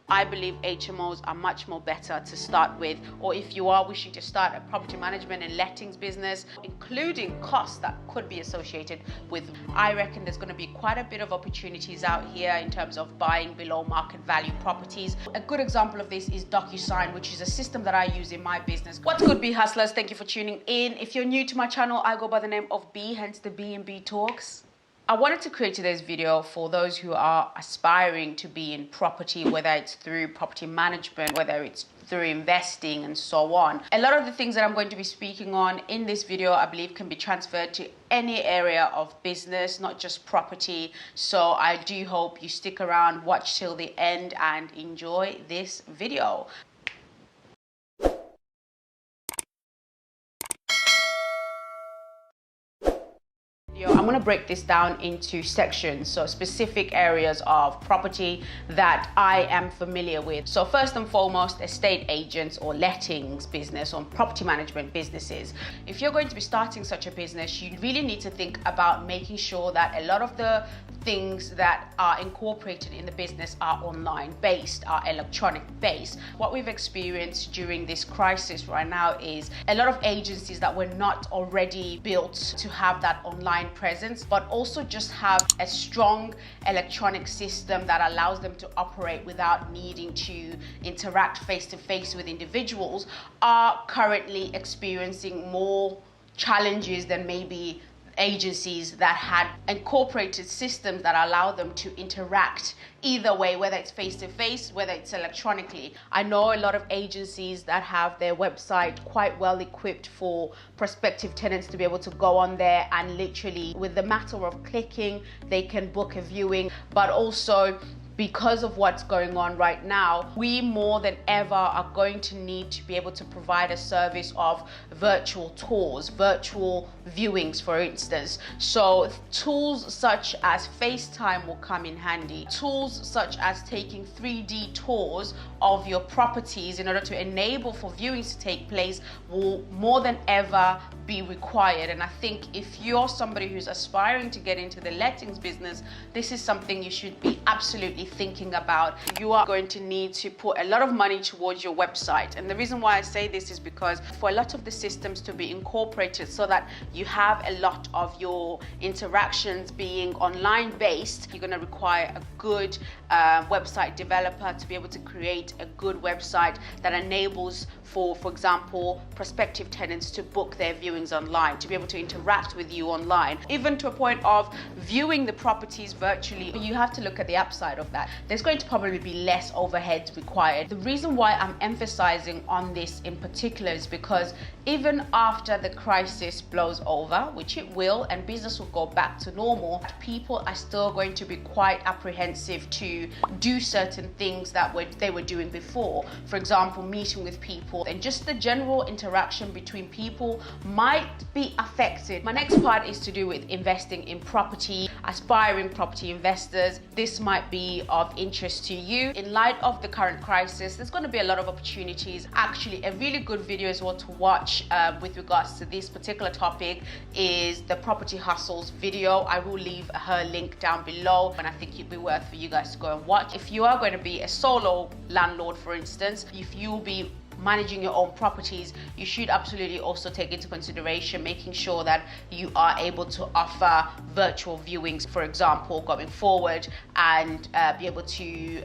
I believe HMOs are much more better to start with, or if you are wishing to start a property management and lettings business, including costs that could be associated with, I reckon there's going to be quite a bit of opportunities out here in terms of buying below market value properties. A good example of this is DocuSign, which is a system that I use in my business. What's good, B Hustlers? Thank you for tuning in. If you're new to my channel, I go by the name of B, hence the B and B Talks. I wanted to create today's video for those who are aspiring to be in property, whether it's through property management, whether it's through investing and so on. A lot of the things that I'm going to be speaking on in this video, I believe can be transferred to any area of business, not just property. So I do hope you stick around, watch till the end and enjoy this video. I'm going to break this down into sections, so specific areas of property that I am familiar with. So first and foremost, estate agents or lettings business or property management businesses. If you're going to be starting such a business, you really need to think about making sure that a lot of the things that are incorporated in the business are online based, are electronic based. What we've experienced during this crisis right now is a lot of agencies that were not already built to have that online presence, but also just have a strong electronic system that allows them to operate without needing to interact face to face with individuals, are currently experiencing more challenges than maybe agencies that had incorporated systems that allow them to interact either way, whether it's face to face, whether it's electronically. I know a lot of agencies that have their website quite well equipped for prospective tenants to be able to go on there and literally with the matter of clicking, they can book a viewing. But also, because of what's going on right now, we more than ever are going to need to be able to provide a service of virtual tours, virtual viewings, for instance. So tools such as FaceTime will come in handy. Tools such as taking 3D tours of your properties in order to enable for viewings to take place will more than ever be required. And I think if you're somebody who's aspiring to get into the lettings business, this is something you should be absolutely thinking about. You are going to need to put a lot of money towards your website. And the reason why I say this is because for a lot of the systems to be incorporated so that you have a lot of your interactions being online based, you're going to require a good website developer to be able to create a good website that enables for example, prospective tenants to book their viewings online, to be able to interact with you online, even to a point of viewing the properties virtually. You have to look at the upside of that. There's going to probably be less overhead required. The reason why I'm emphasizing on this in particular is because even after the crisis blows over, which it will, and business will go back to normal, people are still going to be quite apprehensive to do certain things that they were doing before. For example, meeting with people and just the general interaction between people might be affected. My next part is to do with investing in property, aspiring property investors. This might be of interest to you. In light of the current crisis, there's going to be a lot of opportunities. Actually, a really good video as well to watch with regards to this particular topic is the Property Hustles video. I will leave her link down below, and I think it'd be worth for you guys to go and watch. If you are going to be a solo landlord, for instance, if you'll be managing your own properties, you should absolutely also take into consideration making sure that you are able to offer virtual viewings, for example, going forward, and be able to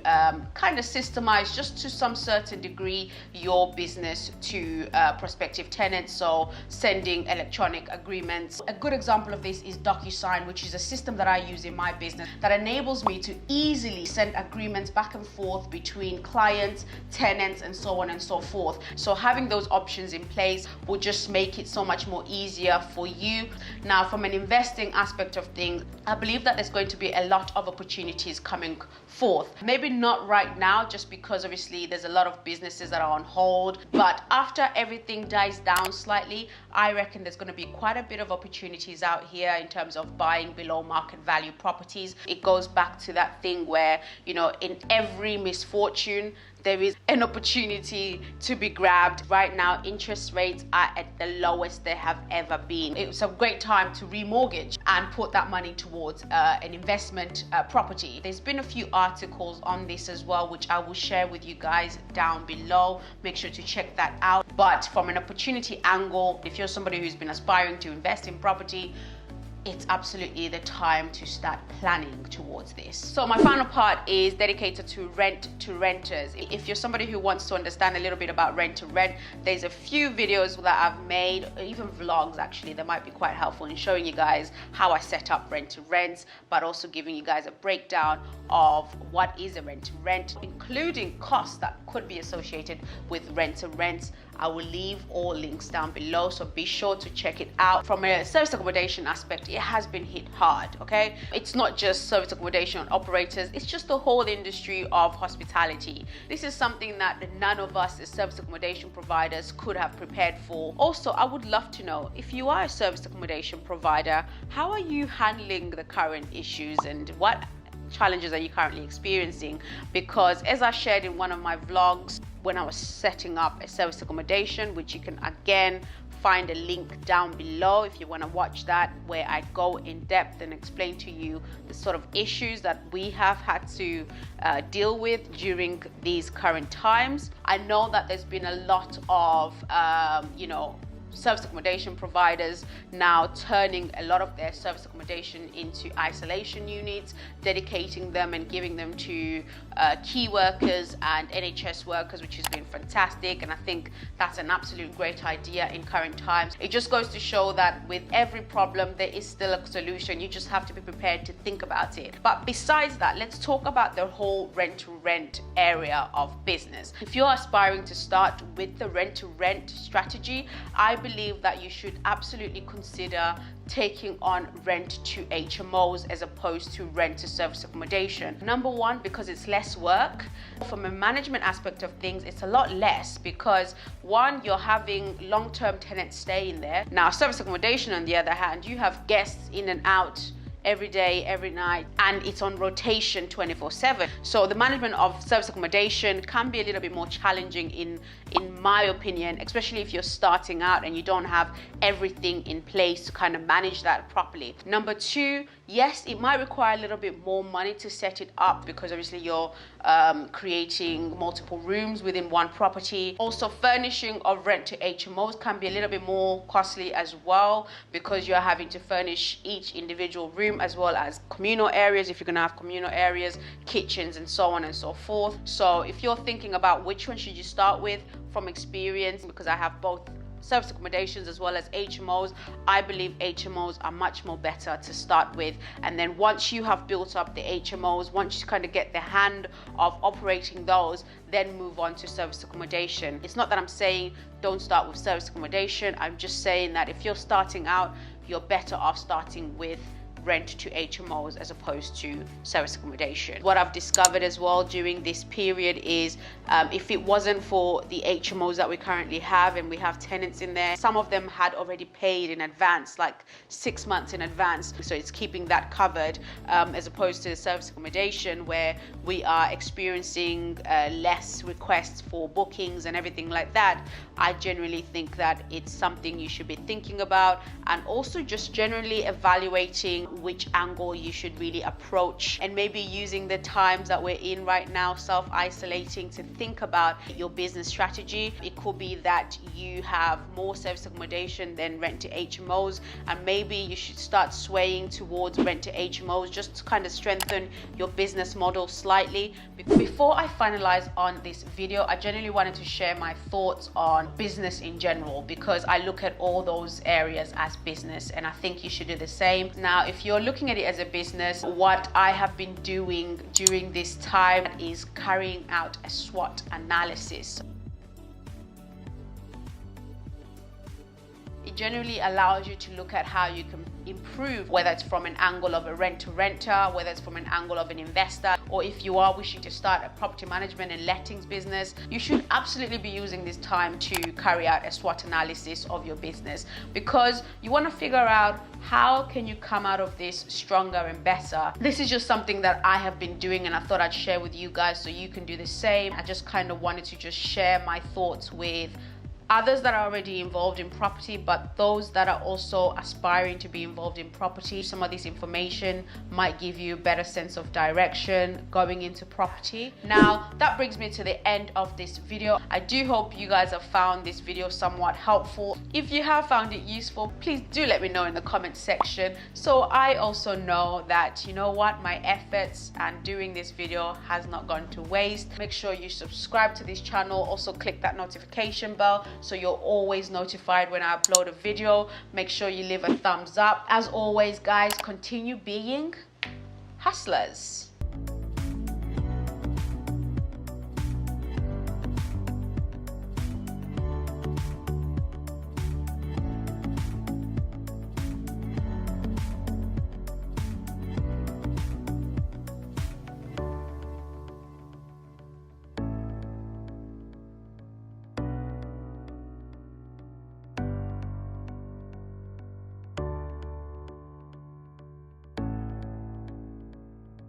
kind of systemize just to some certain degree your business to prospective tenants. So sending electronic agreements. A good example of this is DocuSign, which is a system that I use in my business that enables me to easily send agreements back and forth between clients, tenants, and so on and so forth. So having those options in place will just make it so much more easier for you. Now, from an investing aspect of things, I believe that there's going to be a lot of opportunities coming forth. Maybe not right now, just because obviously there's a lot of businesses that are on hold, but after everything dies down slightly, I reckon there's going to be quite a bit of opportunities out here in terms of buying below market value properties. It goes back to that thing where, you know, in every misfortune, there is an opportunity to be grabbed. Right now, interest rates are at the lowest they have ever been. It's a great time to remortgage and put that money towards an investment property. There's been a few articles on this as well, which I will share with you guys down below. Make sure to check that out. But from an opportunity angle, if you're somebody who's been aspiring to invest in property, it's absolutely the time to start planning towards this. So my final part is dedicated to rent-to-renters. If you're somebody who wants to understand a little bit about rent-to-rent, there's a few videos that I've made, even vlogs actually, that might be quite helpful in showing you guys how I set up rent-to-rents, but also giving you guys a breakdown of what is a rent-to-rent, including costs that could be associated with rent-to-rents. I will leave all links down below, so be sure to check it out. From a service accommodation aspect, it has been hit hard, okay? It's not just service accommodation operators, it's just the whole industry of hospitality. This is something that none of us as service accommodation providers could have prepared for. Also, I would love to know, if you are a service accommodation provider, how are you handling the current issues and what challenges are you currently experiencing? Because as I shared in one of my vlogs, when I was setting up a service accommodation, which you can again find a link down below if you want to watch that, where I go in depth and explain to you the sort of issues that we have had to deal with during these current times. I know that there's been a lot of service accommodation providers now turning a lot of their service accommodation into isolation units, dedicating them and giving them to key workers and NHS workers, which has been fantastic. And I think that's an absolute great idea in current times. It just goes to show that with every problem, there is still a solution. You just have to be prepared to think about it. But besides that, let's talk about the whole rent-to-rent area of business. If you're aspiring to start with the rent-to-rent strategy, I believe that you should absolutely consider taking on rent to HMOs as opposed to rent to service accommodation. Number one, because it's less work. From a management aspect of things, it's a lot less because one, you're having long-term tenants stay in there. Now, service accommodation, on the other hand, you have guests in and out every day, every night, and it's on rotation 24/7. So the management of service accommodation can be a little bit more challenging in my opinion, especially if you're starting out and you don't have everything in place to kind of manage that properly. Number two, yes, it might require a little bit more money to set it up because obviously you're creating multiple rooms within one property. Also, furnishing of rent to HMOs can be a little bit more costly as well because you're having to furnish each individual room as well as communal areas if you're going to have communal areas, kitchens, and so on and so forth. So if you're thinking about which one should you start with, from experience, because I have both service accommodations as well as HMOs, I believe HMOs are much more better to start with. And then once you have built up the HMOs, once you kind of get the hand of operating those, then move on to service accommodation. It's not that I'm saying don't start with service accommodation. I'm just saying that if you're starting out, you're better off starting with rent to HMOs as opposed to service accommodation. What I've discovered as well during this period is if it wasn't for the HMOs that we currently have and we have tenants in there, some of them had already paid in advance, like 6 months in advance. So it's keeping that covered as opposed to the service accommodation where we are experiencing less requests for bookings and everything like that. I generally think that it's something you should be thinking about, and also just generally evaluating which angle you should really approach, and maybe using the times that we're in right now, self-isolating, to think about your business strategy. It could be that you have more service accommodation than rent to HMOs, and maybe you should start swaying towards rent to HMOs just to kind of strengthen your business model slightly. Before I finalize on this video, I generally wanted to share my thoughts on business in general, because I look at all those areas as business, and I think you should do the same. Now, if you're looking at it as a business, what I have been doing during this time is carrying out a SWOT analysis. It generally allows you to look at how you can improve, whether it's from an angle of a rent-to-renter, whether it's from an angle of an investor, or if you are wishing to start a property management and lettings business, you should absolutely be using this time to carry out a SWOT analysis of your business, because you want to figure out how can you come out of this stronger and better. This is just something that I have been doing, and I thought I'd share with you guys so you can do the same. I just kind of wanted to just share my thoughts with others that are already involved in property, but those that are also aspiring to be involved in property. Some of this information might give you a better sense of direction going into property. Now, that brings me to the end of this video. I do hope you guys have found this video somewhat helpful. If you have found it useful, please do let me know in the comment section, so I also know that, you know what, my efforts and doing this video has not gone to waste. Make sure you subscribe to this channel. Also click that notification bell so you're always notified when I upload a video. Make sure you leave a thumbs up. As always, guys, continue being hustlers.